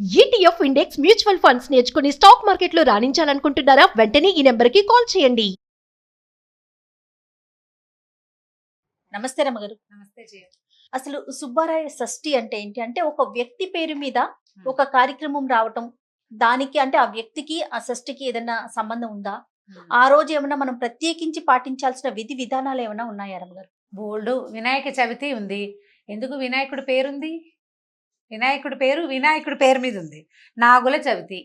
ETF index mutual funds నేర్చుకుని stock మార్కెట్లో రాణించాలనుకుంటున్నారా? వెంటనే ఈ నెంబర్కి కాల్ చేయండి. నమస్తే రమ్మగారు. నమస్తే జయ. అసలు సుబ్బారాయ షష్ఠి అంటే ఏంటి? అంటే ఒక వ్యక్తి పేరు మీద ఒక కార్యక్రమం రావటం, దానికి అంటే ఆ వ్యక్తికి ఆ షష్ఠికి ఏదైనా సంబంధం ఉందా? ఆ రోజు ఏమైనా మనం ప్రత్యేకించి పాటించాల్సిన విధి విధానాలు ఏమైనా ఉన్నాయా రమ్మగారు? బోల్డు వినాయక చవితి ఉంది. ఎందుకు వినాయకుడి పేరుంది? వినాయకుడి పేరు మీద ఉంది. నాగుల చవితి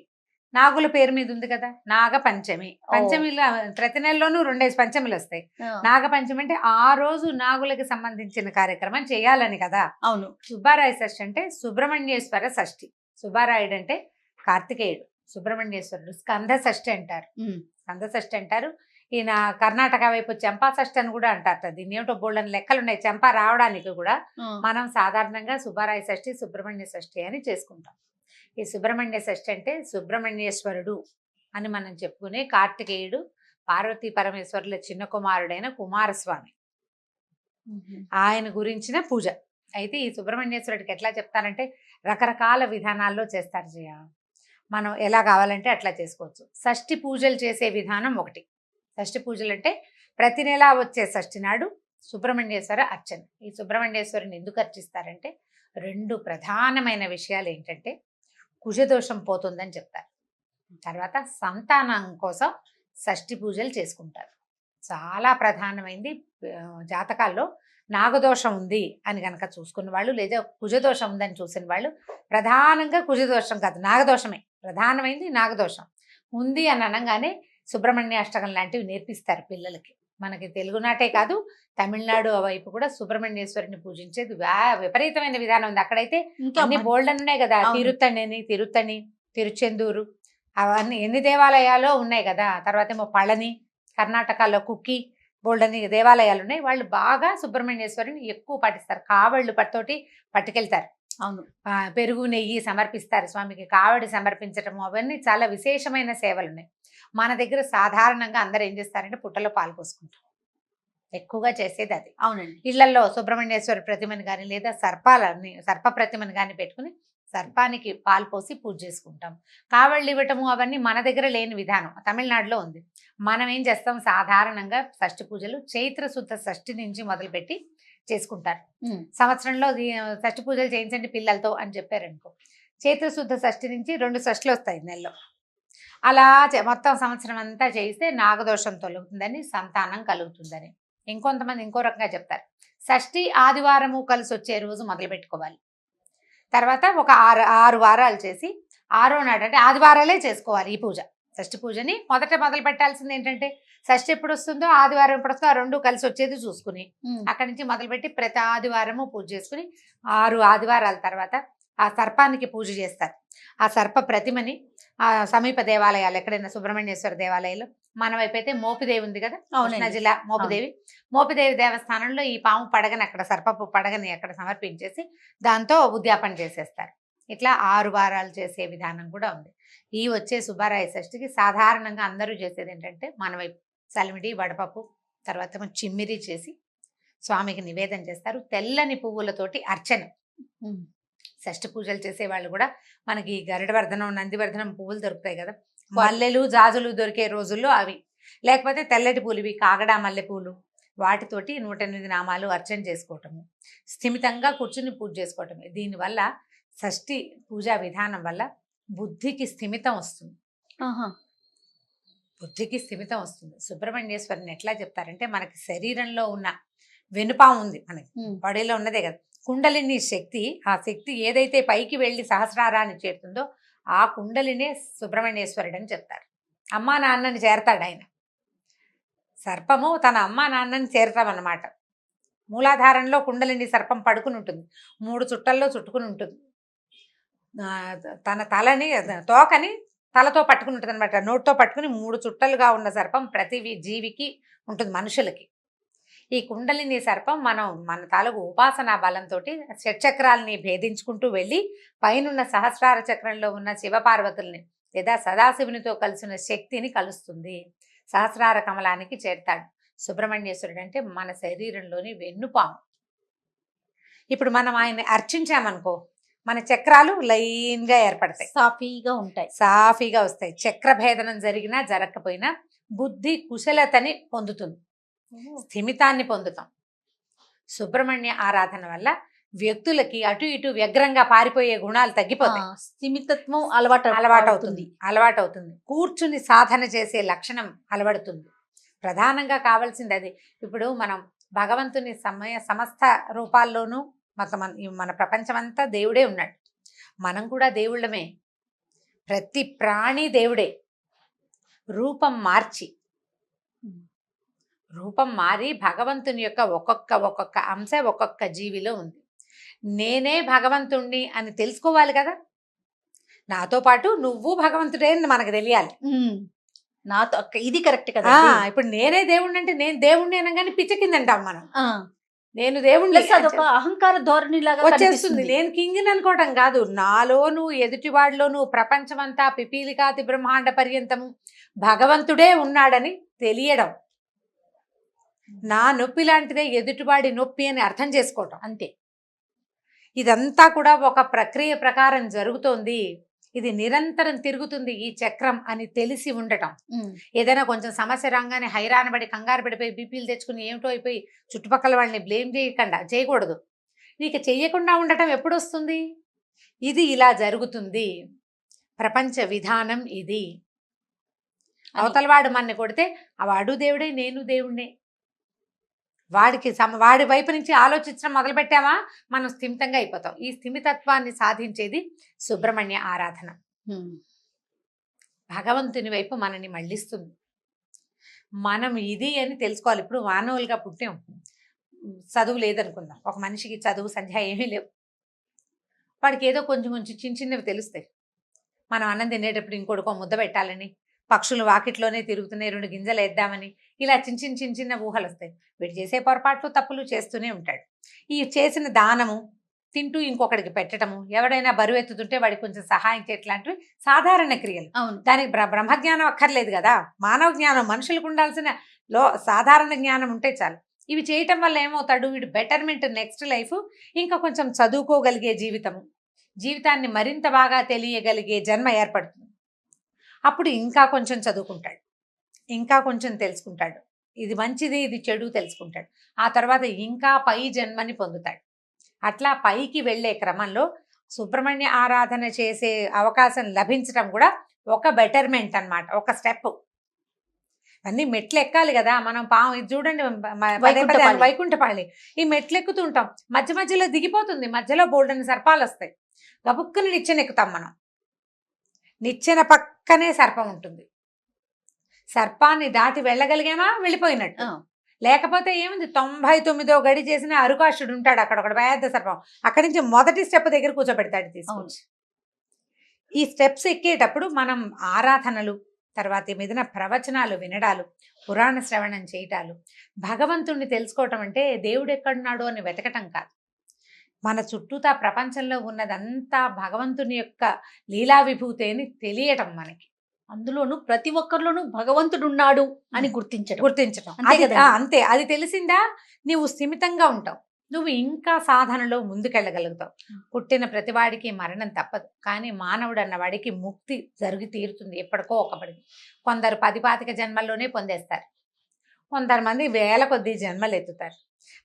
నాగుల పేరు మీద ఉంది కదా. నాగ పంచమి, పంచమిలో ప్రతి నెలలోనూ 2 పంచమిలు వస్తాయి. నాగ పంచమి అంటే ఆ రోజు నాగులకి సంబంధించిన కార్యక్రమం చేయాలని కదా. అవును. సుబ్బారాయ షష్ఠి అంటే సుబ్రహ్మణ్యేశ్వర షష్ఠి. సుబ్బారాయుడు అంటే కార్తికేయుడు, సుబ్రహ్మణ్యేశ్వరుడు స్కంద షష్ఠి అంటారు. స్కంద షష్ఠి అంటారు. ఈయన కర్ణాటక వైపు చెంపా షష్ఠి అని కూడా అంటారు. దీన్ని ఏమిటో బోల్డని లెక్కలు ఉన్నాయి చెంపా రావడానికి కూడా. మనం సాధారణంగా సుబ్బారాయ షష్ఠి, సుబ్రహ్మణ్య షష్ఠి అని చేసుకుంటాం. ఈ సుబ్రహ్మణ్య షష్ఠి అంటే సుబ్రహ్మణ్యేశ్వరుడు అని మనం చెప్పుకునే కార్తికేయుడు, పార్వతీ పరమేశ్వరుల చిన్న కుమారుడైన కుమారస్వామి, ఆయన గురించిన పూజ. అయితే ఈ సుబ్రహ్మణ్యేశ్వరుడికి ఎట్లా చెప్తారంటే రకరకాల విధానాల్లో చేస్తారు జయ. మనం ఎలా కావాలంటే అట్లా చేసుకోవచ్చు. షష్ఠి పూజలు చేసే విధానం ఒకటి. షష్ఠి పూజలు అంటే ప్రతి నెల వచ్చే షష్ఠి నాడు సుబ్రహ్మణ్యేశ్వర అర్చన. ఈ సుబ్రహ్మణ్యేశ్వరుని ఎందుకు అర్చిస్తారంటే 2 ప్రధానమైన విషయాలు ఏంటంటే కుజదోషం పోతుందని చెప్తారు. తర్వాత సంతానం కోసం షష్ఠి పూజలు చేసుకుంటారు. చాలా ప్రధానమైంది. జాతకాల్లో నాగదోషం ఉంది అని కనుక చూసుకున్న వాళ్ళు, లేదా కుజదోషం ఉందని చూసిన వాళ్ళు, ప్రధానంగా కుజదోషం కాదు నాగదోషమే ప్రధానమైంది. నాగదోషం ఉంది అని అనగానే సుబ్రహ్మణ్య అష్టకం లాంటివి నేర్పిస్తారు పిల్లలకి. మనకి తెలుగునాటే కాదు, తమిళనాడు వైపు కూడా సుబ్రహ్మణ్యేశ్వరిని పూజించేది విపరీతమైన విధానం ఉంది. అక్కడైతే అన్ని బోల్డన్ ఉన్నాయి కదా. తిరుత్తణి, తిరుచెందూరు, అవన్నీ ఎన్ని దేవాలయాలు ఉన్నాయి కదా. తర్వాత ఏమో పళని, కర్ణాటకలో కుక్కి, బోల్డని దేవాలయాలు ఉన్నాయి. వాళ్ళు బాగా సుబ్రహ్మణ్యేశ్వరిని ఎక్కువ పాటిస్తారు. కావళ్ళు తోటి పట్టుకెళ్తారు. అవును. పెరుగు నెయ్యి సమర్పిస్తారు స్వామికి. కావడి సమర్పించటము, అవన్నీ చాలా విశేషమైన సేవలు ఉన్నాయి. మన దగ్గర సాధారణంగా అందరూ ఏం చేస్తారంటే పుట్టలో పాలు పోసుకుంటారు. ఎక్కువగా చేసేది అది. అవునండి. ఇళ్లలో సుబ్రహ్మణ్యేశ్వర ప్రతిమని కానీ, లేదా సర్ప ప్రతిమని కానీ పెట్టుకుని సర్పానికి పాలు పోసి పూజ చేసుకుంటాం. కావళ్ళు ఇవ్వటము అవన్నీ మన దగ్గర లేని విధానం తమిళనాడులో ఉంది. మనం ఏం చేస్తాం, సాధారణంగా షష్ఠి పూజలు చైత్ర శుద్ధ షష్ఠి నుంచి మొదలుపెట్టి చేసుకుంటారు. సంవత్సరంలో షష్ఠి పూజలు చేయించండి పిల్లలతో అని చెప్పారనుకో, చైత్ర శుద్ధ షష్ఠి నుంచి 2 షష్ఠులు వస్తాయి నెలలో. అలా మొత్తం సంవత్సరం అంతా చేయిస్తే నాగదోషం తొలగుతుందని, సంతానం కలుగుతుందని. ఇంకొంతమంది ఇంకో రకంగా చెప్తారు. షష్ఠి ఆదివారము కలిసి వచ్చే రోజు మొదలు పెట్టుకోవాలి. తర్వాత ఒక 6 వారాలు చేసి 6వ నాడు అంటే ఆదివారాలే చేసుకోవాలి ఈ పూజ. షష్ఠి పూజని మొదలు పెట్టాల్సింది ఏంటంటే షష్ఠి ఎప్పుడు వస్తుందో ఆదివారం ఎప్పుడు వస్తుందో ఆ 2 కలిసి వచ్చేది చూసుకుని అక్కడి నుంచి మొదలుపెట్టి ప్రతి ఆదివారము పూజ చేసుకుని 6 ఆదివారాల తర్వాత ఆ సర్పానికి పూజ చేస్తారు. ఆ సర్ప ప్రతిమని ఆ సమీప దేవాలయాలు, ఎక్కడైనా సుబ్రహ్మణ్యేశ్వర దేవాలయాలు, మన వైపు అయితే మోపిదేవి ఉంది కదా, కృష్ణా జిల్లా మోపిదేవి దేవస్థానంలో ఈ పాము పడగని, అక్కడ సర్పపు పడగని అక్కడ సమర్పించేసి దాంతో ఉద్యాపన చేసేస్తారు. ఇట్లా 6 వారాలు చేసే విధానం కూడా ఉంది. ఈ వచ్చే సుబ్బారాయ షష్ఠికి సాధారణంగా అందరూ చేసేది ఏంటంటే మన వైపు సలిమిడి, వడపప్పు, తర్వాత చిమ్మిరి చేసి స్వామికి నివేదన చేస్తారు. తెల్లని పువ్వులతోటి అర్చన. షష్ఠి పూజలు చేసే వాళ్ళు కూడా మనకి గరుడవర్ధనం, నందివర్ధనం పువ్వులు దొరుకుతాయి కదా, మల్లెలు జాజులు దొరికే రోజుల్లో అవి, లేకపోతే తెల్లటి పూలు, ఇవి కాగడా మల్లె పూలు, వాటితోటి 108 నామాలు అర్చన చేసుకోవటము, స్థిమితంగా కూర్చుని పూజ చేసుకోవటము. దీనివల్ల షష్ఠి పూజా విధానం వల్ల బుద్ధికి స్థిమితం వస్తుంది. బుద్ధికి స్థిమితం వస్తుంది. సుబ్రహ్మణ్యేశ్వరిని ఎట్లా చెప్తారంటే మనకి శరీరంలో ఉన్న వెనుపాము ఉంది, మనకి బాడీలో ఉన్నదే కదా కుండలిని శక్తి. ఆ శక్తి ఏదైతే పైకి వెళ్ళి సహస్రారాన్ని చేరుతుందో ఆ కుండలినే సుబ్రహ్మణ్యేశ్వరుడు అని చెప్తారు. అమ్మా నాన్నని చేరతాడు ఆయన. సర్పము తన అమ్మా నాన్నని చేరతామన్నమాట. మూలాధారంలో కుండలిని సర్పం పడుకుని ఉంటుంది, 3 చుట్టల్లో చుట్టుకుని ఉంటుంది. తన తలని, తోకని తలతో పట్టుకుని ఉంటుంది అనమాట, నోటితో పట్టుకుని 3 చుట్టలుగా ఉన్న సర్పం ప్రతి జీవికి ఉంటుంది, మనుషులకి. ఈ కుండలిని సర్పం మన తాలూకు ఉపాసనా బలంతో షట్చక్రాలని భేదించుకుంటూ వెళ్ళి పైనున్న సహస్రార చక్రంలో ఉన్న శివపార్వతుల్ని లేదా సదాశివునితో కలిసిన శక్తిని కలుస్తుంది. సహస్రార కమలానికి చేరుతాడు. సుబ్రహ్మణ్యేశ్వరుడు అంటే మన శరీరంలోని వెన్నుపాము. ఇప్పుడు మనం ఆయన్ని అర్చించామనుకో, మన చక్రాలు లైన్ గా ఏర్పడతాయి, సాఫీగా ఉంటాయి. సాఫీగా వస్తాయి. చక్ర భేదనం జరిగినా జరగకపోయినా బుద్ధి కుశలతని పొందుతుంది, స్థిమితాన్ని పొందుతాం. సుబ్రహ్మణ్య ఆరాధన వల్ల వ్యక్తులకి అటు ఇటు వ్యగ్రంగా పారిపోయే గుణాలు తగ్గిపోతాయి, స్థిమితత్వం అలవాటు అలవాటవుతుంది. కూర్చుని సాధన చేసే లక్షణం అలవడుతుంది. ప్రధానంగా కావాల్సింది అది. ఇప్పుడు మనం భగవంతుని సమస్త రూపాల్లోనూ మన ప్రపంచమంతా దేవుడే ఉన్నాడు, మనం కూడా దేవుళ్ళమే. ప్రతి ప్రాణి దేవుడే. రూపం మారి భగవంతుని యొక్క ఒక్కొక్క అంశ ఒక్కొక్క జీవిలో ఉంది. నేనే భగవంతుణ్ణి అని తెలుసుకోవాలి కదా, నాతో పాటు నువ్వు భగవంతుడే అని మనకు తెలియాలి. నాతో ఇది కరెక్ట్ కదా. ఇప్పుడు నేనే దేవుణ్ణి అంటే నేను దేవుణ్ణి అనగానే పిచ్చ కింద అంటాం మనం. నేను దేవుణ్ణి అదొక అహంకార ధోరణి లాగా వచ్చేస్తుంది. నేను కింగ్ అనుకోవటం కాదు, నాలోను ఎదుటివాడిలోను ప్రపంచమంతా పిపీలికాతి బ్రహ్మాండ పర్యంతము భగవంతుడే ఉన్నాడని తెలియడం. నా నొప్పి లాంటిదే ఎదుటివాడి నొప్పి అని అర్థం చేసుకోవటం, అంతే. ఇదంతా కూడా ఒక ప్రక్రియ ప్రకారం జరుగుతోంది, ఇది నిరంతరం తిరుగుతుంది ఈ చక్రం అని తెలిసి ఉండటం. ఏదైనా కొంచెం సమస్య రాగానే హైరాణ పడి కంగారు పడిపోయి బీపీలు తెచ్చుకుని ఏమిటో అయిపోయి చుట్టుపక్కల వాళ్ళని బ్లేమ్ చేయకూడదు. నీకు చెయ్యకుండా ఉండటం ఎప్పుడు వస్తుంది? ఇది ఇలా జరుగుతుంది, ప్రపంచ విధానం ఇది. అవతలవాడు మన్ని కొడితే వాడు దేవుడే, నేను దేవుణ్ణే. వాడి వైపు నుంచి ఆలోచించడం మొదలు పెట్టామా మనం స్థిమితంగా అయిపోతాం. ఈ స్థిమితత్వాన్ని సాధించేది సుబ్రహ్మణ్య ఆరాధన. భగవంతుని వైపు మనని మళ్ళిస్తుంది. మనం ఇది అని తెలుసుకోవాలి. ఇప్పుడు మానవులుగా పుట్టాం, చదువు లేదనుకుందాం. ఒక మనిషికి చదువు సంధ్య ఏమీ లేవు, వాడికి ఏదో కొంచెం చిన్నవి తెలుస్తాయి. మనం అన్నం తినేటప్పుడు ఇంకొడుకో ముద్ద పెట్టాలని, పక్షులు వాకిట్లోనే తిరుగుతున్నాయి 2 గింజలు వేద్దామని, ఇలా చిన్న ఊహలు వస్తాయి. వీడు చేసే పొరపాట్లు తప్పులు చేస్తూనే ఉంటాడు. ఈ చేసిన దానము, తింటూ ఇంకొకడికి పెట్టడము, ఎవడైనా బరువు ఎత్తుతుంటే వాడికి కొంచెం సహాయం చేయట్లాంటివి సాధారణ క్రియలు. దానికి బ్రహ్మజ్ఞానం అక్కర్లేదు కదా, మానవ జ్ఞానం, మనుషులకు ఉండాల్సిన సాధారణ జ్ఞానం ఉంటే చాలు. ఇవి చేయటం వల్ల ఏమవుతాడు, వీడు బెటర్మెంట్, నెక్స్ట్ లైఫ్, ఇంకా కొంచెం చదువుకోగలిగే జీవితాన్ని మరింత బాగా తెలియగలిగే జన్మ ఏర్పడుతుంది. అప్పుడు ఇంకా కొంచెం చదువుకుంటాడు, ఇంకా కొంచెం తెలుసుకుంటాడు, ఇది మంచిది ఇది చెడు తెలుసుకుంటాడు. ఆ తర్వాత ఇంకా పై జన్మని పొందుతాడు. అట్లా పైకి వెళ్ళే క్రమంలో సుబ్రహ్మణ్య ఆరాధన చేసే అవకాశం లభించడం కూడా ఒక బెటర్మెంట్ అన్నమాట, ఒక స్టెప్. అన్ని మెట్లు ఎక్కాలి కదా మనం. ఇది చూడండి వైకుంఠపాళి, ఈ మెట్లు ఎక్కుతుంటాం, మధ్యలో దిగిపోతుంది, మధ్యలో బోల్డని సర్పాలు వస్తాయి, గబుక్కుని నిచ్చెన ఎక్కుతాం మనం. నిచ్చెన పక్కనే సర్పం ఉంటుంది, సర్పాన్ని దాటి వెళ్ళగలిగామా వెళ్ళిపోయినట్టు. లేకపోతే ఏముంది, 99వ గడి చేసిన అరుకాషుడు ఉంటాడు అక్కడ, ఒక పెద్ద సర్పం, అక్కడి నుంచి మొదటి స్టెప్ దగ్గర కూర్చోబెడతాడు తీసుకొచ్చి. ఈ స్టెప్స్ ఎక్కేటప్పుడు మనం ఆరాధనలు, తర్వాత మీదన ప్రవచనాలు వినడాలు, పురాణ శ్రవణం చేయటాలు, భగవంతుణ్ణి తెలుసుకోవటం అంటే దేవుడు ఎక్కడున్నాడు అని వెతకటం కాదు. మన చుట్టూతా ప్రపంచంలో ఉన్నదంతా భగవంతుని యొక్క లీలా విభూతి అని తెలియటం మనకి. అందులోనూ ప్రతి ఒక్కరిలోనూ భగవంతుడు ఉన్నాడు అని గుర్తించటం అంతే. అది తెలిసిందా నీవు స్థిమితంగా ఉంటావు, నువ్వు ఇంకా సాధనలో ముందుకెళ్ళగలుగుతావు. పుట్టిన ప్రతివాడికి మరణం తప్పదు, కానీ మానవుడు అన్నవాడికి ముక్తి జరిగి తీరుతుంది ఎప్పటికో ఒకప్పటికి. కొందరు 10-25 జన్మల్లోనే పొందేస్తారు, కొందరు వేల కొద్ది జన్మలు ఎత్తుతారు.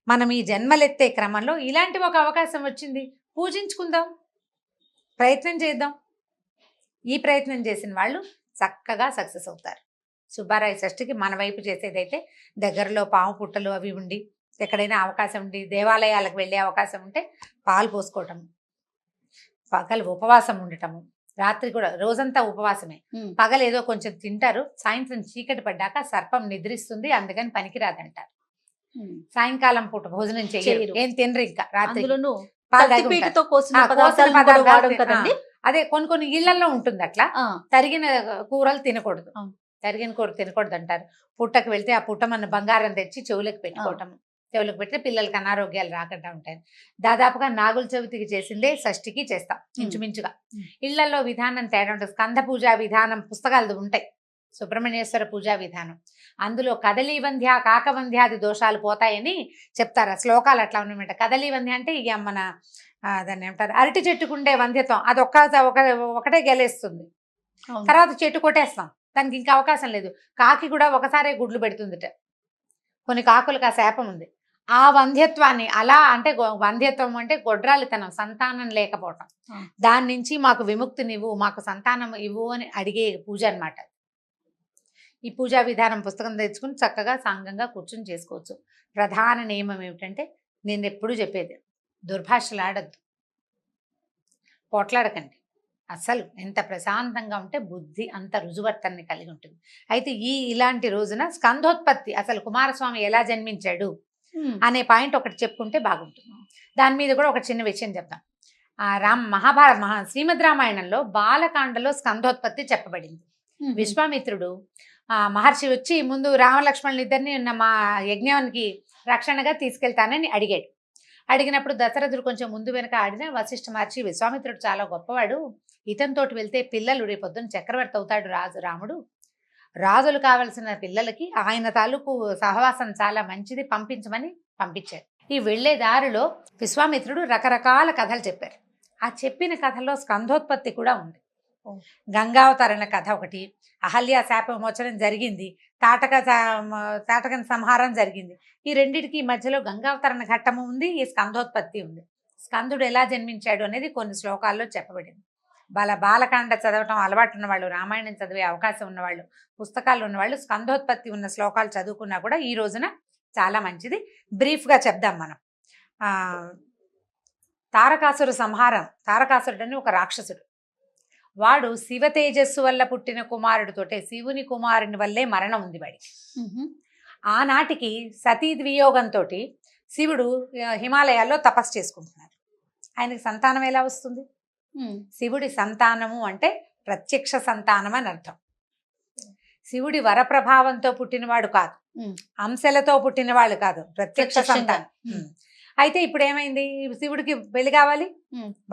మనం ఈ జన్మలెత్తే క్రమంలో ఇలాంటి ఒక అవకాశం వచ్చింది, పూజించుకుందాం, ప్రయత్నం చేద్దాం. ఈ ప్రయత్నం చేసిన వాళ్ళు చక్కగా సక్సెస్ అవుతారు. సుబ్బారాయ షష్ఠికి మన వైపు చేసేదైతే దగ్గరలో పాము పుట్టలు అవి ఉండి, ఎక్కడైనా అవకాశం ఉండి దేవాలయాలకు వెళ్ళే అవకాశం ఉంటే పాలు పోసుకోవటము, పగలు ఉపవాసం ఉండటము, రాత్రి కూడా రోజంతా ఉపవాసమే. పగలు ఏదో కొంచెం తింటారు, సాయంత్రం చీకటి పడ్డాక సర్పం నిద్రిస్తుంది, అందుకని పనికిరాదంటారు. సాయంకాలం పూట భోజనం చేయరు, ఏం తినరు, ఇంకా రాత్రి అదే కొన్ని ఇళ్లలో ఉంటుంది అట్లా. తరిగిన కూరలు తినకూడదు, తరిగిన కూర తినకూడదు అంటారు. పుట్టకు వెళ్తే ఆ పుట్ట మన బంగారం తెచ్చి చెవులకు పెట్టుకోవటం, చెవులకు పెడితే పిల్లలకి అనారోగ్యాలు రాకుండా ఉంటాయి. దాదాపుగా నాగుల చవితికి చేసిందే షష్ఠికి చేస్తాం ఇంచుమించుగా. ఇళ్లలో విధానం తేడా ఉంటుంది, స్కంద పూజ విధానం పుస్తకాలు ఉంటాయి, సుబ్రహ్మణ్యేశ్వర పూజా విధానం. అందులో కదలీ వంధ్య కాకవంధ్యాది దోషాలు పోతాయని చెప్తారు. ఆ శ్లోకాలు అట్లా ఉన్నాయన్నమాట. కదలీ వంధ్య అంటే ఇక మన దాన్ని ఏమంటారు, అరటి చెట్టుకుండే వంధ్యత్వం, అది ఒకటే గెలేస్తుంది, అవును. తర్వాత చెట్టు కొట్టేస్తాం, దానికి ఇంకా అవకాశం లేదు. కాకి కూడా ఒకసారే గుడ్లు పెడుతుందిట, కొన్ని కాకులకు ఆ శాపం ఉంది. ఆ వంధ్యత్వాన్ని అలా అంటే వంధ్యత్వం అంటే గొడ్రాలితనం, సంతానం లేకపోవటం, దాని నుంచి మాకు విముక్తినివ్వు, మాకు సంతానం ఇవ్వు అని అడిగే పూజ అన్నమాట. ఈ పూజా విధానం పుస్తకం తెచ్చుకుని చక్కగా సాంగంగా కూర్చుని చేసుకోవచ్చు. ప్రధాన నియమం ఏమిటంటే, నేను ఎప్పుడూ చెప్పేది, దుర్భాషలు ఆడద్దు, పోట్లాడకండి. అసలు ఎంత ప్రశాంతంగా ఉంటే బుద్ధి అంత రుజువర్తన్ని కలిగి ఉంటుంది. అయితే ఇలాంటి రోజున స్కంధోత్పత్తి, అసలు కుమారస్వామి ఎలా జన్మించాడు అనే పాయింట్ ఒకటి చెప్పుకుంటే బాగుంటుంది. దాని మీద కూడా ఒక చిన్న విషయం చెప్తాం. శ్రీమద్ రామాయణంలో బాలకాండలో స్కంధోత్పత్తి చెప్పబడింది. విశ్వామిత్రుడు మహర్షి వచ్చి ముందు రామలక్ష్మణులు ఇద్దరిని మా యజ్ఞానికి రక్షణగా తీసుకెళ్తానని అడిగాడు. అడిగినప్పుడు దశరథుడు కొంచెం ముందు వెనక ఆడిన వశిష్ఠ మహర్షి, విశ్వామిత్రుడు చాలా గొప్పవాడు, ఇతనితోటి వెళ్తే పిల్లలు రేపొద్దున చక్రవర్తి అవుతాడు రాముడు, రాజులు కావలసిన పిల్లలకి ఆయన తాలూకు సహవాసం చాలా మంచిది, పంపించమని పంపించారు. ఈ వెళ్లే దారిలో విశ్వామిత్రుడు రకరకాల కథలు చెప్పారు. ఆ చెప్పిన కథలో స్కంధోత్పత్తి కూడా ఉంది. గంగావతరణ కథ ఒకటి, అహల్య శాప విమోచనం జరిగింది, తాటకని సంహారం జరిగింది. ఈ రెండిటికి మధ్యలో గంగావతరణ ఘట్టము ఉంది, ఈ స్కంధోత్పత్తి ఉంది. స్కందుడు ఎలా జన్మించాడు అనేది కొన్ని శ్లోకాల్లో చెప్పబడింది. బాలకాండ చదవటం అలవాటు ఉన్నవాళ్ళు, రామాయణం చదివే అవకాశం ఉన్నవాళ్ళు, పుస్తకాలు ఉన్నవాళ్ళు స్కంధోత్పత్తి ఉన్న శ్లోకాలు చదువుకున్నా కూడా ఈ రోజున చాలా మంచిది. బ్రీఫ్గా చెప్దాం మనం. తారకాసురు సంహారం. తారకాసురుడు అని ఒక రాక్షసుడు, వాడు శివ తేజస్సు వల్ల పుట్టిన కుమారుడితోటే, శివుని కుమారుని వల్లే మరణం ఉంది వాడికి. ఆనాటికి సతీ వియోగంతో శివుడు హిమాలయాల్లో తపస్సు చేసుకుంటున్నారు. ఆయనకి సంతానం ఎలా వస్తుంది? శివుడి సంతానము అంటే ప్రత్యక్ష సంతానం అని అర్థం. శివుడి వరప్రభావంతో పుట్టినవాడు కాదు, అంశలతో పుట్టినవాడు కాదు, ప్రత్యక్ష సంతానం. అయితే ఇప్పుడు ఏమైంది, శివుడికి పెళ్లి కావాలి,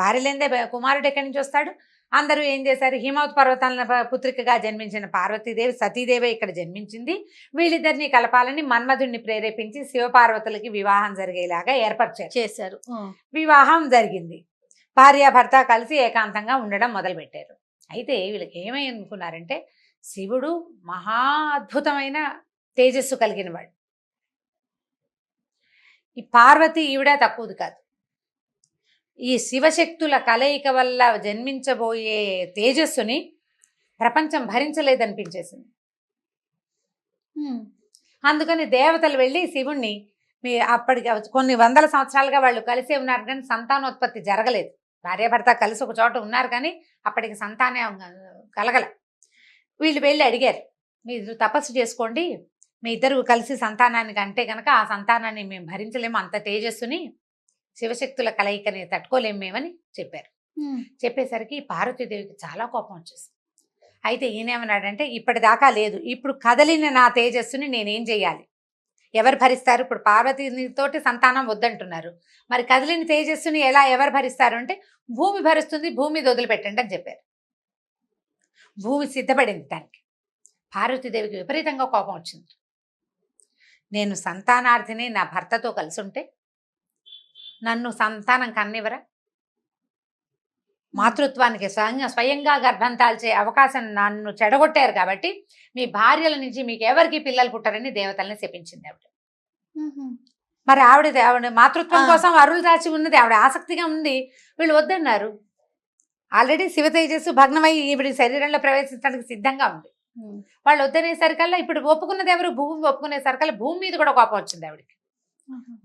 భార్య లేదే కుమారుడు ఎక్కడి నుంచి వస్తాడు? అందరూ ఏం చేశారు, హిమవత్ పర్వతాల పుత్రికగా జన్మించిన పార్వతీదేవి సతీదేవి ఇక్కడ జన్మించింది, వీళ్ళిద్దరిని కలపాలని మన్మధుడిని ప్రేరేపించి శివపార్వతులకి వివాహం జరిగేలాగా చేశారు. వివాహం జరిగింది, భార్యాభర్త కలిసి ఏకాంతంగా ఉండడం మొదలుపెట్టారు. అయితే వీళ్ళకి ఏమై అనుకున్నారంటే, శివుడు మహా అద్భుతమైన తేజస్సు కలిగిన వాడు, ఈ పార్వతి ఈవిడ తక్కువది కాదు. ఈ శివశక్తుల కలయిక వల్ల జన్మించబోయే తేజస్సుని ప్రపంచం భరించలేదనిపించేసింది. అందుకని దేవతలు వెళ్ళి శివుణ్ణి, అప్పటికి కొన్ని వందల సంవత్సరాలుగా వాళ్ళు కలిసే ఉన్నారు కానీ సంతానోత్పత్తి జరగలేదు. భార్యాభర్త కలిసి ఒక చోట ఉన్నారు కానీ అప్పటికి సంతానం కలగల. వీళ్ళు వెళ్ళి అడిగారు, మీరు తపస్సు చేసుకోండి, మీ ఇద్దరు కలిసి సంతానానికి అంటే కనుక ఆ సంతానాన్ని మేము భరించలేము, అంత తేజస్సుని శివశక్తుల కలయికని తట్టుకోలేము మేమని చెప్పారు. చెప్పేసరికి పార్వతీదేవికి చాలా కోపం వచ్చేసింది. అయితే ఈయనేమన్నాడంటే, ఇప్పటిదాకా లేదు, ఇప్పుడు కదలిన నా తేజస్సుని నేనేం చేయాలి, ఎవరు భరిస్తారు? ఇప్పుడు పార్వతీతోటి సంతానం వద్దంటున్నారు, మరి కదిలిన తేజస్సుని ఎవరు భరిస్తారు అంటే, భూమి భరిస్తుంది, భూమి వదిలిపెట్టండి అని చెప్పారు. భూమి సిద్ధపడింది దానికి. పార్వతీదేవికి విపరీతంగా కోపం వచ్చింది. నేను సంతానార్థిని నా భర్తతో కలిసి ఉంటే నన్ను సంతానం కన్నివరా? మాతృత్వానికి స్వయంగా గర్భం దాల్చే అవకాశం నన్ను చెడగొట్టారు కాబట్టి మీ భార్యల నుంచి మీకు ఎవరికి పిల్లలు పుట్టారని దేవతల్ని శపించింది ఆవిడ. మరి ఆవిడ మాతృత్వం కోసం అరులు దాచి ఉన్నది, ఆవిడ ఆసక్తిగా ఉంది, వీళ్ళు వద్దన్నారు. ఆల్రెడీ శివ తేజస్సు భగ్నమై ఈవిడ శరీరంలో ప్రవేశించడానికి సిద్ధంగా ఉంది. వాళ్ళు వద్దనేసరికల్లా ఇప్పుడు ఒప్పుకున్నది ఎవరు? భూమి ఒప్పుకునేసరికల్లా భూమి మీద కూడా కోపం వచ్చింది ఆవిడకి.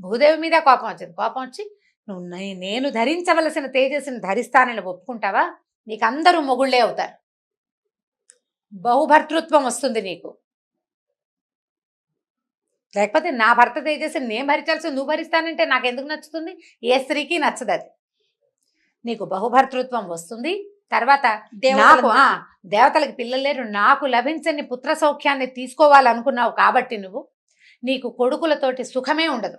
భూదేవి మీద కోపం వచ్చింది. కోపం వచ్చి, నువ్వు నేను ధరించవలసిన తేజస్సుని ధరిస్తానని ఒప్పుకుంటావా? నీకు అందరూ మొగుళ్ళే అవుతారు, బహుభర్తృత్వం వస్తుంది నీకు, లేకపోతే నా భర్త తేజస్సుని నేను భరించాల్సి నువ్వు భరిస్తానంటే నాకు ఎందుకు నచ్చుతుంది? ఏ స్త్రీకి నచ్చదు అది. నీకు బహుభర్తృత్వం వస్తుంది, తర్వాత నాకు దేవతలకు పిల్లలు లేరు, నాకు లభించని పుత్ర సౌఖ్యాన్ని తీసుకోవాలనుకున్నావు కాబట్టి నీకు కొడుకులతోటి సుఖమే ఉండదు,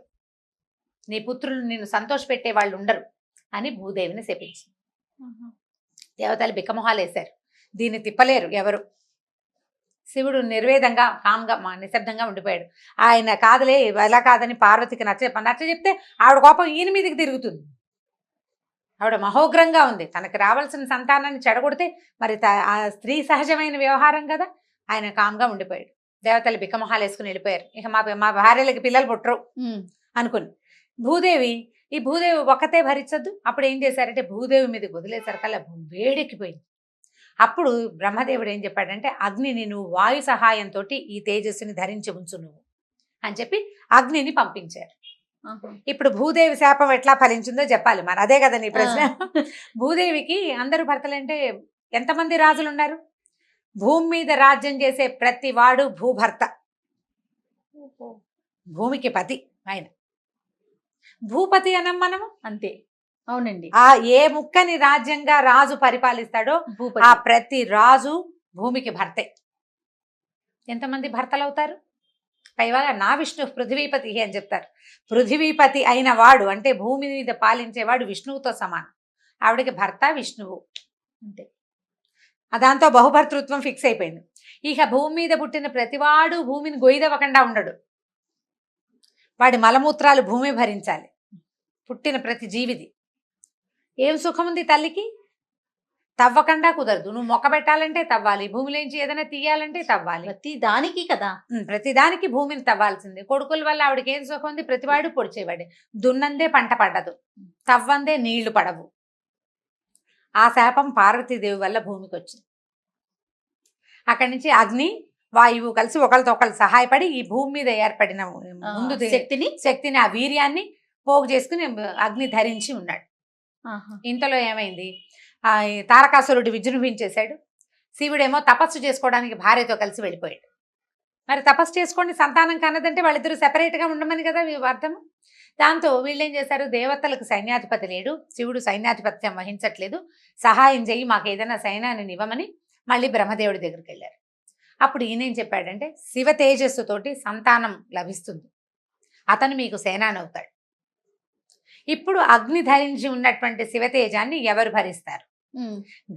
నీ పుత్రులు నిన్ను సంతోషపెట్టే వాళ్ళు ఉండరు అని భూదేవిని శపించింది. దేవతలు బిక్కమొహాలు వేశారు, దీన్ని తిప్పలేరు ఎవరు. శివుడు నిర్వేదంగా కామ్గా నిశ్శబ్దంగా ఉండిపోయాడు. ఆయన కాదులే ఎలా కాదని పార్వతికి నచ్చ చెప్తే ఆవిడ కోపం ఈయన మీదకి తిరుగుతుంది. ఆవిడ మహోగ్రంగా ఉంది. తనకి రావాల్సిన సంతానాన్ని చెడగొడితే మరి ఆ స్త్రీ సహజమైన వ్యవహారం కదా. ఆయన కామ్గా ఉండిపోయాడు. దేవతలు బిక్కమొహాలు వేసుకుని వెళ్ళిపోయారు. ఇక మా భార్యలకి పిల్లలు పుట్టరు అనుకుని ఈ భూదేవి ఒక్కతే భరించద్దు. అప్పుడు ఏం చేశారంటే భూదేవి మీదకి వదిలేసరికల్లా వేడెక్కిపోయింది. అప్పుడు బ్రహ్మదేవుడు ఏం చెప్పాడంటే అగ్నిని నువ్వు వాయు సహాయంతో ఈ తేజస్సుని ధరించి ఉంచు నువ్వు అని చెప్పి అగ్నిని పంపించారు. ఇప్పుడు భూదేవి శాపం ఎట్లా ఫలించిందో చెప్పాలి మరి. అదే కదా నీ ప్రశ్న. భూదేవికి అందరూ భర్తలంటే ఎంతమంది రాజులు ఉన్నారు? భూమి మీద రాజ్యం చేసే ప్రతి వాడు భూభర్త, భూమికి పతి ఆయన. భూపతి అనం మనము అంతే. అవునండి. ఆ ఏ ముక్కని రాజ్యంగా రాజు పరిపాలిస్తాడో ఆ ప్రతి రాజు భూమికి భర్తే. ఎంతమంది భర్తలు అవుతారు? పైగా నా విష్ణు పృథ్వీపతి అని చెప్తారు. పృథ్వీపతి అయిన వాడు అంటే భూమి మీద పాలించేవాడు విష్ణువుతో సమానం. ఆవిడకి భర్త విష్ణువు అంతే. దాంతో బహుభర్తృత్వం ఫిక్స్ అయిపోయింది. ఇక భూమి మీద పుట్టిన ప్రతివాడు భూమిని గొయ్యదవ్వకుండా ఉండడు. వాడి మలమూత్రాలు భూమి భరించాలి. పుట్టిన ప్రతి జీవిది. ఏం సుఖం ఉంది తల్లికి? తవ్వకుండా కుదరదు. నువ్వు మొక్క పెట్టాలంటే తవ్వాలి, భూమిలోంచి ఏదైనా తీయాలంటే తవ్వాలి. ప్రతి దానికి కదా, ప్రతిదానికి భూమిని తవ్వాల్సిందే. కొడుకుల వల్ల ఆవిడకి ఏం సుఖం ఉంది? ప్రతివాడు పొడిచేవాడే. దున్నందే పంట పడదు, తవ్వందే నీళ్లు పడవు. ఆ శాపం పార్వతీదేవి వల్ల భూమికి వచ్చింది. అక్కడి నుంచి అగ్ని వాయువు కలిసి ఒకరితో ఒకరు సహాయపడి ఈ భూమి మీద ఏర్పడిన ముందు శక్తిని ఆ వీర్యాన్ని పోగు చేసుకుని అగ్ని ధరించి ఉన్నాడు. ఇంతలో ఏమైంది? తారకాసురుడు విజృంభించేశాడు. శివుడేమో తపస్సు చేసుకోవడానికి భార్యతో కలిసి వెళ్ళిపోయాడు. మరి తపస్సు చేసుకోండి సంతానం కన్నదంటే వాళ్ళిద్దరూ సెపరేట్గా ఉండమని కదా అర్థం. దాంతో వీళ్ళేం చేశారు? దేవతలకు సైన్యాధిపతి లేడు, శివుడు సైన్యాధిపత్యం వహించట్లేదు, సహాయం చేయి, మాకు ఏదైనా సైన్యాన్ని ఇవ్వమని మళ్ళీ బ్రహ్మదేవుడి దగ్గరికి వెళ్ళారు. అప్పుడు ఈయనేం చెప్పాడంటే శివ తేజస్సుతోటి సంతానం లభిస్తుంది, అతను మీకు సేనాని అవుతాడు. ఇప్పుడు అగ్ని ధరించి ఉన్నటువంటి శివతేజాన్ని ఎవరు భరిస్తారు?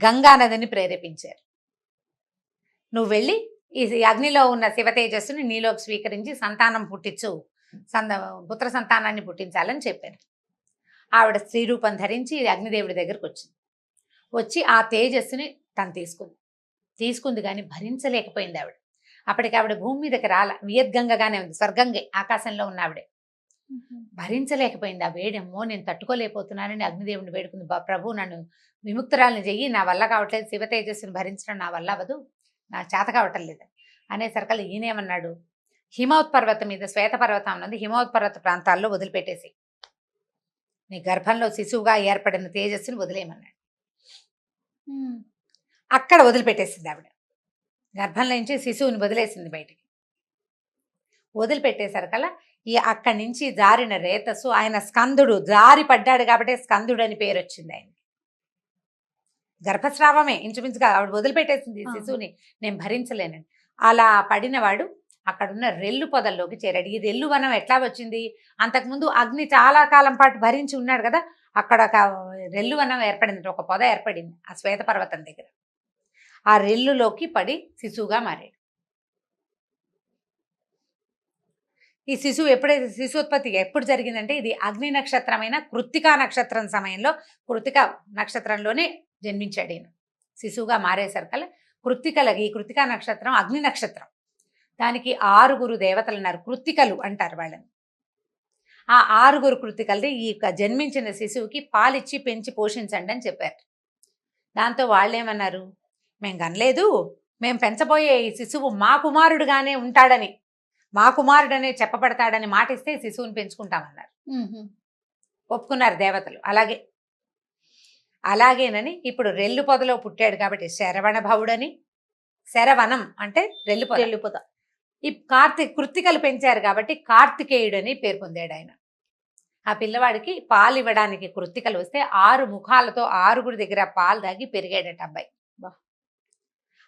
గంగా నదిని ప్రేరేపించారు. నువ్వు వెళ్ళి ఈ అగ్నిలో ఉన్న శివతేజస్సుని నీలోకి స్వీకరించి సంతానం పుట్టించు, పుత్ర సంతానాన్ని పుట్టించాలని చెప్పారు. ఆవిడ స్త్రీ రూపం ధరించి అగ్నిదేవుడి దగ్గరకు వచ్చింది. వచ్చి ఆ తేజస్సుని తను తీసుకుంది కానీ భరించలేకపోయింది ఆవిడ. అప్పటికి ఆవిడ భూమి మీదకి వియద్గంగగానే ఉంది, స్వర్గంగే ఆకాశంలో ఉన్న ఆవిడే. భరించలేకపోయింది ఆ వేడేమో, నేను తట్టుకోలేకపోతున్నానని అగ్నిదేవుని వేడుకుంది. ప్రభు నన్ను విముక్తురాలని చెయ్యి, నా వల్ల కావట్లేదు, శివ తేజస్సుని భరించడం నా వల్ల అవ్వదు, నా చేత కావటం లేదు అనేసరికల్లా ఈయనేమన్నాడు? హిమవత్ పర్వతం మీద శ్వేతపర్వతం ఉన్నది, హిమవత్ పర్వత ప్రాంతాల్లో వదిలిపెట్టేసి నీ గర్భంలో శిశువుగా ఏర్పడిన తేజస్సుని వదిలేయమన్నాడు. అక్కడ వదిలిపెట్టేసింది ఆవిడ. గర్భంలో నుంచి శిశువుని వదిలేసింది బయటికి. వదిలిపెట్టేసరికల్లా అక్కడి నుంచి జారిన రేతస్సు, ఆయన స్కందుడు జారి పడ్డాడు కాబట్టి స్కందుడు అని పేరు వచ్చింది ఆయనకి. గర్భస్రావమే ఇంచుమించుగా ఆవిడ వదిలిపెట్టేసింది శిశువుని, నేను భరించలేనని. అలా పడినవాడు అక్కడున్న రెల్లు పొదల్లోకి చేరాడు. ఈ రెల్లు వనం ఎట్లా వచ్చింది? అంతకుముందు అగ్ని చాలా కాలం పాటు భరించి ఉన్నాడు కదా, అక్కడ ఒక రెల్లు వనం ఏర్పడింది, ఒక పొద ఏర్పడింది ఆ శ్వేత పర్వతం దగ్గర. ఆ రెల్లులోకి పడి శిశువుగా మారాడు. ఈ శిశువు ఎప్పుడైతే శిశుోత్పత్తి ఎప్పుడు జరిగిందంటే ఇది అగ్ని నక్షత్రమైన కృత్తికా నక్షత్రం సమయంలో, కృత్తిక నక్షత్రంలోనే జన్మించాడు ఈయన. శిశువుగా మారేసరికల్లా ఈ కృత్తికా నక్షత్రం అగ్ని నక్షత్రం. దానికి 6 దేవతలు ఉన్నారు, కృత్తికలు అంటారు వాళ్ళని. ఆ 6 కృత్తికలది ఈ జన్మించిన శిశువుకి పాలిచ్చి పెంచి పోషించండి అని చెప్పారు. దాంతో వాళ్ళేమన్నారు? మేము కనలేదు, మేము పెంచబోయే ఈ శిశువు మా కుమారుడుగానే ఉంటాడని, మా కుమారుడనే చెప్పబడతాడని మాటిస్తే శిశువుని పెంచుకుంటామన్నారు. ఒప్పుకున్నారు దేవతలు. అలాగేనని ఇప్పుడు రెల్లు పొదలో పుట్టాడు కాబట్టి శరవణ భవుడని, శరవణం అంటే రెల్లు పొద. ఈ కృత్తికలు పెంచారు కాబట్టి కార్తికేయుడని పేరు పొందాడు ఆయన. ఆ పిల్లవాడికి పాలు ఇవ్వడానికి కృత్తికలు వస్తే 6 ముఖాలతో 6 దగ్గర పాలు దాగి పెరిగాడట అబ్బాయి.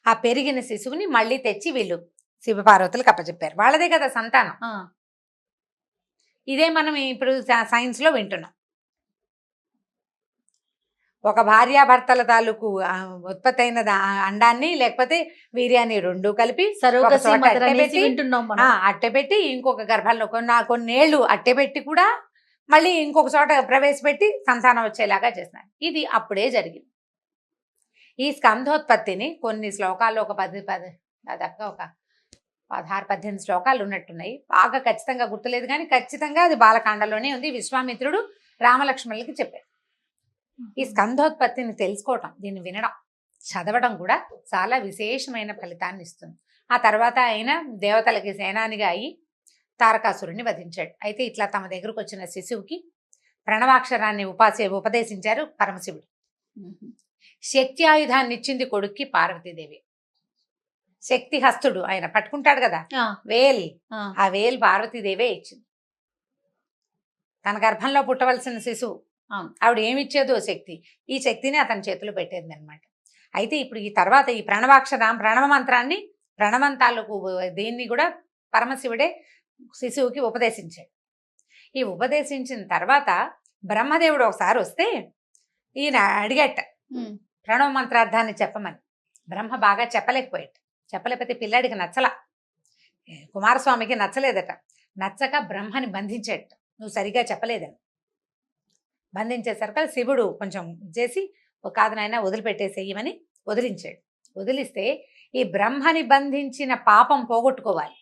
ఆ పెరిగిన శిశువుని మళ్ళీ తెచ్చి వీళ్ళు శివపార్వతులకు అప్పచెప్పారు. వాళ్ళదే కదా సంతానం. ఇదే మనం ఇప్పుడు సైన్స్ లో వింటున్నాం. ఒక భార్యాభర్తల తాలూకు ఉత్పత్తి అయిన అండాన్ని లేకపోతే వీర్యాన్ని రెండు కలిపి సరోగసి చోట మదర్ అనేసి అట్టెపెట్టి, వింటున్నాం మనం. అట్టెపెట్టి ఇంకొక గర్భంలో కొన్నేళ్లు అట్టెపెట్టి కూడా మళ్ళీ ఇంకొక చోట ప్రవేశపెట్టి సంతానం వచ్చేలాగా చేస్తున్నారు. ఇది అప్పుడే జరిగింది. ఈ స్కంధోత్పత్తిని కొన్ని శ్లోకాల్లో ఒక 10 దాదాపుగా ఒక 16-18 శ్లోకాలు ఉన్నట్టున్నాయి. బాగా ఖచ్చితంగా గుర్తులేదు కానీ ఖచ్చితంగా అది బాలకాండలోనే ఉంది. విశ్వామిత్రుడు రామలక్ష్మణులకి చెప్పారు. ఈ స్కంధోత్పత్తిని తెలుసుకోవటం, దీన్ని వినడం, చదవడం కూడా చాలా విశేషమైన ఫలితాన్ని ఇస్తుంది. ఆ తర్వాత ఆయన దేవతలకి సేనానిగా అయి తారకాసురుణ్ణి వధించాడు. అయితే ఇట్లా తమ దగ్గరకు వచ్చిన శిశువుకి ప్రణవాక్షరాన్ని ఉపదేశించారు పరమశివుడు. శక్తి ఆయుధాన్ని ఇచ్చింది కొడుక్కి పార్వతీదేవి. శక్తి హస్తుడు ఆయన పట్టుకుంటాడు కదా వేల్, ఆ వేల్ పార్వతీదేవే ఇచ్చింది. తన గర్భంలో పుట్టవలసిన శిశువు, ఆవిడ ఏమిచ్చేదో శక్తి, ఈ శక్తిని అతని చేతిలో పెట్టేది అనమాట. అయితే ఇప్పుడు ఈ తర్వాత ఈ ప్రణవ మంత్రాన్ని, ప్రణవంతాలకు దీన్ని కూడా పరమశివుడే శిశువుకి ఉపదేశించాడు. ఈ ఉపదేశించిన తర్వాత బ్రహ్మదేవుడు ఒకసారి వస్తే ఈయన అడిగట ప్రణవ మంత్రార్థాన్ని చెప్పమని. బ్రహ్మ బాగా చెప్పలేకపోతే పిల్లాడికి నచ్చలా, కుమారస్వామికి నచ్చలేదట. నచ్చక బ్రహ్మని బంధించాడు. నువ్వు సరిగా చెప్పలేదని బంధించేసరికి శివుడు కొంచెం చేసి కాదు నాయన వదిలిపెట్టేసేయమని వదిలించాడు. వదిలిస్తే ఈ బ్రహ్మని బంధించిన పాపం పోగొట్టుకోవాలి.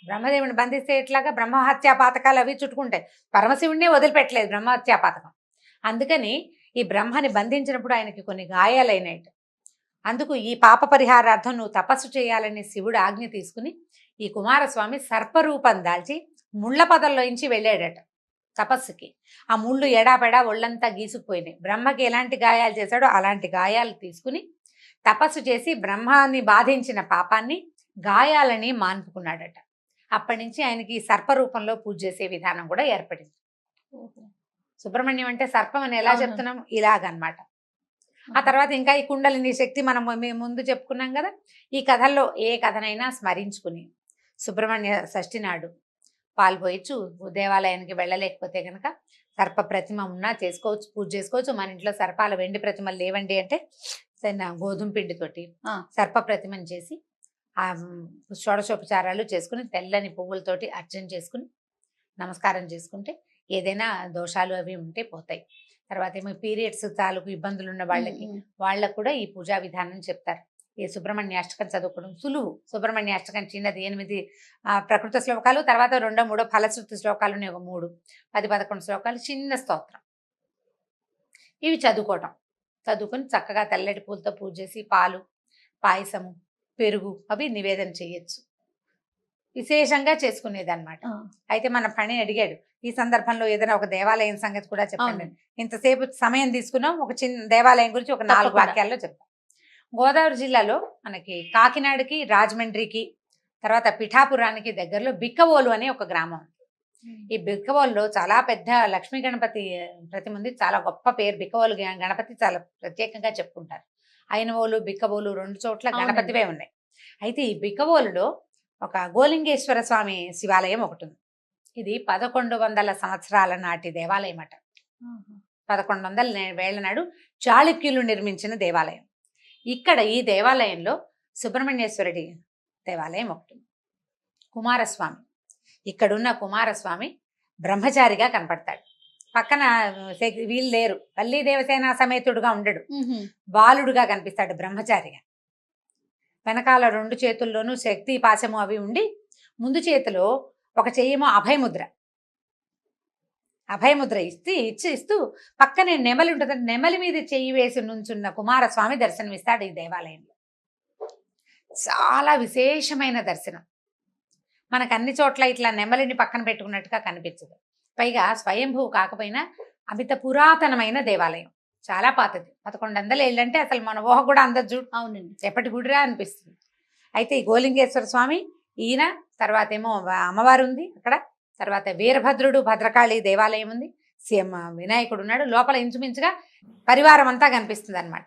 బ్రహ్మదేవుని బంధిస్తే ఎట్లాగా బ్రహ్మహత్యా పాతకాలు అవి చుట్టుకుంటాయి. పరమశివుడినే వదిలిపెట్టలేదు బ్రహ్మహత్యా పాతకం. అందుకని ఈ బ్రహ్మని బంధించినప్పుడు ఆయనకి కొన్ని గాయాలైనాయి. అందుకు ఈ పాప పరిహారార్థం నువ్వు తపస్సు చేయాలని శివుడు ఆజ్ఞ తీసుకుని ఈ కుమారస్వామి సర్పరూపం దాల్చి ముళ్ళ పదల్లోంచి వెళ్ళాడట తపస్సుకి. ఆ ముళ్ళు ఎడాపెడా ఒళ్ళంతా గీసుకుపోయినాయి. బ్రహ్మకి ఎలాంటి గాయాలు చేశాడో అలాంటి గాయాలు తీసుకుని తపస్సు చేసి బ్రహ్మాన్ని బాధించిన పాపాన్ని, గాయాలని మాన్పుకున్నాడట. అప్పటి నుంచి ఆయనకి సర్పరూపంలో పూజ చేసే విధానం కూడా ఏర్పడింది. సుబ్రహ్మణ్యం అంటే సర్పం అని ఎలా చెప్తున్నాం, ఇలాగనమాట. ఆ తర్వాత ఇంకా ఈ కుండలిని శక్తి మనం ముందు చెప్పుకున్నాం కదా. ఈ కథల్లో ఏ కథనైనా స్మరించుకుని సుబ్రహ్మణ్య షష్ఠి నాడు పాల్పోయచ్చు. దేవాలయానికి వెళ్ళలేకపోతే కనుక సర్ప ప్రతిమ ఉన్నా చేసుకోవచ్చు, పూజ చేసుకోవచ్చు. మన ఇంట్లో సర్పాల వెండి ప్రతిమలు లేవండి అంటే గోధుమ పిండితోటి సర్ప ప్రతిమను చేసి ఆ షోడశోపచారాలు చేసుకుని తెల్లని పువ్వులతోటి అర్చన చేసుకుని నమస్కారం చేసుకుంటే ఏదైనా దోషాలు అవి ఉంటే పోతాయి. తర్వాత ఏమో పీరియడ్స్ తాలూకు ఇబ్బందులు ఉన్న వాళ్ళకు కూడా ఈ పూజా విధానం చెప్తారు. ఈ సుబ్రహ్మణ్యాష్టకం చదువుకోవడం సులువు. సుబ్రహ్మణ్యాష్టకం చిన్నది 8 ప్రకృత శ్లోకాలు, తర్వాత 2, 3 ఫలశ్రుతి శ్లోకాలు, ఒక 3, 10-11 శ్లోకాలు చిన్న స్తోత్రం. ఇవి చదువుకొని చక్కగా తెల్లటి పూలతో పూజ చేసి పాలు, పాయసము, పెరుగు అవి నివేదన చేయొచ్చు. విశేషంగా చేసుకునేది అనమాట. అయితే మన పని అడిగాడు ఈ సందర్భంలో ఏదైనా ఒక దేవాలయం సంగతి కూడా చెప్పండి. ఇంతసేపు సమయం తీసుకున్నాం, ఒక చిన్న దేవాలయం గురించి ఒక 4 వాక్యాల్లో చెప్తాం. గోదావరి జిల్లాలో మనకి కాకినాడకి, రాజమండ్రికి, తర్వాత పిఠాపురానికి దగ్గరలో బిక్కవోలు అనే ఒక గ్రామం. ఈ బిక్కవోలులో చాలా పెద్ద లక్ష్మీ గణపతి ప్రతిమ ఉంది. చాలా గొప్ప పేరు. బిక్కవోలు గణపతి చాలా ప్రత్యేకంగా చెప్పుకుంటారు. అయినవోలు, బిక్కవోలు 2 చోట్ల గణపతివే ఉన్నాయి. అయితే ఈ బిక్కవోలులో ఒక గోలింగేశ్వర స్వామి శివాలయం ఒకటి ఉంది. ఇది 1100 సంవత్సరాల నాటి దేవాలయం అట. 1100 నాడు చాళుక్యులు నిర్మించిన దేవాలయం. ఇక్కడ ఈ దేవాలయంలో సుబ్రహ్మణ్యేశ్వరుడి దేవాలయం ఒకటి. కుమారస్వామి, ఇక్కడున్న కుమారస్వామి బ్రహ్మచారిగా కనపడతాడు. పక్కన వీళ్ళు లేరు, వల్లీ దేవసేన సమేతుడుగా ఉండడు, బాలుడుగా కనిపిస్తాడు బ్రహ్మచారిగా. వెనకాల 2 చేతుల్లోనూ శక్తి పాశము అవి ఉండి, ముందు చేతిలో ఒక చెయ్యేమో అభయముద్ర ఇస్తూ పక్కనే నెమలి ఉంటుంది. నెమలి మీద చెయ్యి వేసి నుంచున్న కుమారస్వామి దర్శనమిస్తాడు ఈ దేవాలయంలో. చాలా విశేషమైన దర్శనం. మనకు అన్ని చోట్ల ఇట్లా నెమలిని పక్కన పెట్టుకున్నట్టుగా కనిపించదు. పైగా స్వయంభూ కాకపోయినా అమిత పురాతనమైన దేవాలయం, చాలా పాతది. 1100 ఏళ్ళంటే అసలు మన ఊహ కూడా అందదు చూడు. అవునండి, ఎప్పటి గుడిరా అనిపిస్తుంది. అయితే ఈ గోలింగేశ్వర స్వామి ఈయన, తర్వాత ఏమో అమ్మవారు ఉంది అక్కడ, తర్వాత వీరభద్రుడు, భద్రకాళి దేవాలయం ఉంది, సీఎం వినాయకుడు ఉన్నాడు. లోపల ఇంచుమించుగా పరివారం అంతా కనిపిస్తుంది అనమాట.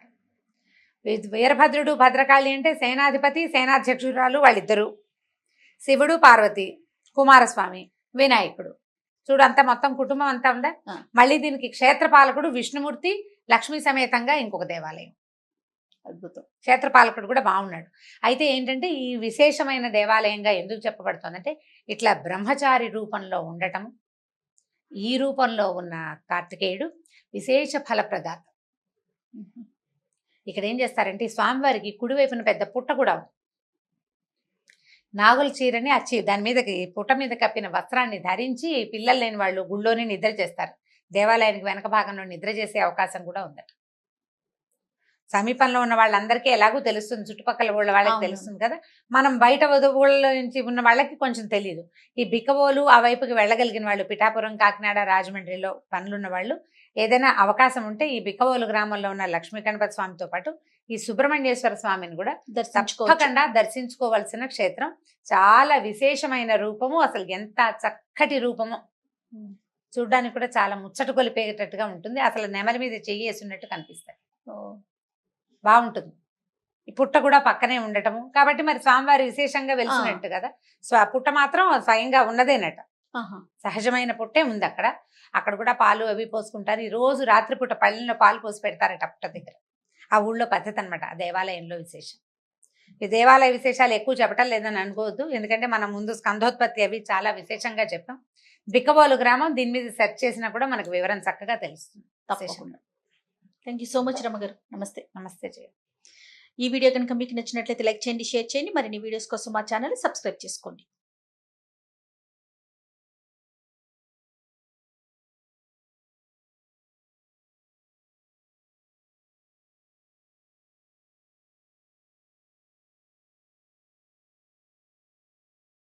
వీరభద్రుడు, భద్రకాళి అంటే సేనాధిపతి, సేనాధ్యక్షురాలు వాళ్ళిద్దరు, శివుడు, పార్వతి, కుమారస్వామి, వినాయకుడు. చూడు అంతా మొత్తం కుటుంబం అంతా ఉందా. మళ్ళీ దీనికి క్షేత్రపాలకుడు విష్ణుమూర్తి, లక్ష్మీ సమేతంగా ఇంకొక దేవాలయం. అద్భుతం. క్షేత్రపాలకుడు కూడా బాగున్నాడు. అయితే ఏంటంటే ఈ విశేషమైన దేవాలయంగా ఎందుకు చెప్పబడుతోందంటే ఇట్లా బ్రహ్మచారి రూపంలో ఉండటం, ఈ రూపంలో ఉన్న కార్తికేయుడు విశేష ఫలప్రదాత. ఇక్కడ ఏం చేస్తారంటే ఈ స్వామివారికి కుడివైపున పెద్ద పుట్ట కూడా ఉంది. నాగుల చీరని దాని మీదకి పుట్ట మీద కప్పిన వస్త్రాన్ని ధరించి పిల్లలు లేని వాళ్ళు గుళ్ళోనే నిద్ర చేస్తారు. దేవాలయానికి వెనక భాగంలో నిద్ర చేసే అవకాశం కూడా ఉందట. సమీపంలో ఉన్న వాళ్ళందరికీ ఎలాగో తెలుస్తుంది, చుట్టుపక్కల వాళ్ళకి అవును. తెలుస్తుంది కదా. మనం బయట ఊళ్ళ నుంచి ఉన్న వాళ్ళకి కొంచెం తెలియదు. ఈ బిక్కవోలు ఆ వైపుకి వెళ్ళగలిగిన వాళ్ళు, పిఠాపురం, కాకినాడ, రాజమండ్రిలో పనులున్న వాళ్ళు ఏదైనా అవకాశం ఉంటే ఈ బిక్కవోలు గ్రామంలో ఉన్న లక్ష్మీ గణపతి స్వామితో పాటు ఈ సుబ్రహ్మణ్యేశ్వర స్వామిని కూడా తప్పకుండా దర్శించుకోవాల్సిన క్షేత్రం. చాలా విశేషమైన రూపము, అసలు ఎంత చక్కటి రూపము, చూడ్డానికి కూడా చాలా ముచ్చట కొలిపేటట్టుగా ఉంటుంది. అసలు నెమలి మీద చెయ్యి వేసినట్టు కనిపిస్తాయి, బాగుంటుంది. ఈ పుట్ట కూడా పక్కనే ఉండటము కాబట్టి మరి స్వామివారి విశేషంగా వెలిసినట్టు కదా. పుట్ట మాత్రం స్వయంగా ఉన్నదేనట, సహజమైన పుట్టే ఉంది అక్కడ. అక్కడ కూడా పాలు అవి పోసుకుంటారు. ఈ రోజు రాత్రిపూట పళ్ళెంలో పాలు పోసి పెడతారట పుట్ట దగ్గర. ఆ ఊళ్ళో పద్ధతి అనమాట, ఆ దేవాలయంలో విశేషం. ఈ దేవాలయ విశేషాలు ఎక్కువ చెప్పటం లేదని అనుకోవద్దు, ఎందుకంటే మనం ముందు స్కంధోత్పత్తి అవి చాలా విశేషంగా చెప్పాం. బిక్కబోలు గ్రామం, దీని మీద సెర్చ్ చేసినా కూడా మనకు వివరం చక్కగా తెలుస్తుంది. తప్పకుండా. థ్యాంక్ యూ సో మచ్ రమగారు. నమస్తే. నమస్తే జయ. ఈ వీడియో కనుక మీకు నచ్చినట్లయితే లైక్ చేయండి, షేర్ చేయండి. మరిన్ని వీడియోస్ కోసం మా ఛానల్ సబ్స్క్రైబ్ చేసుకోండి.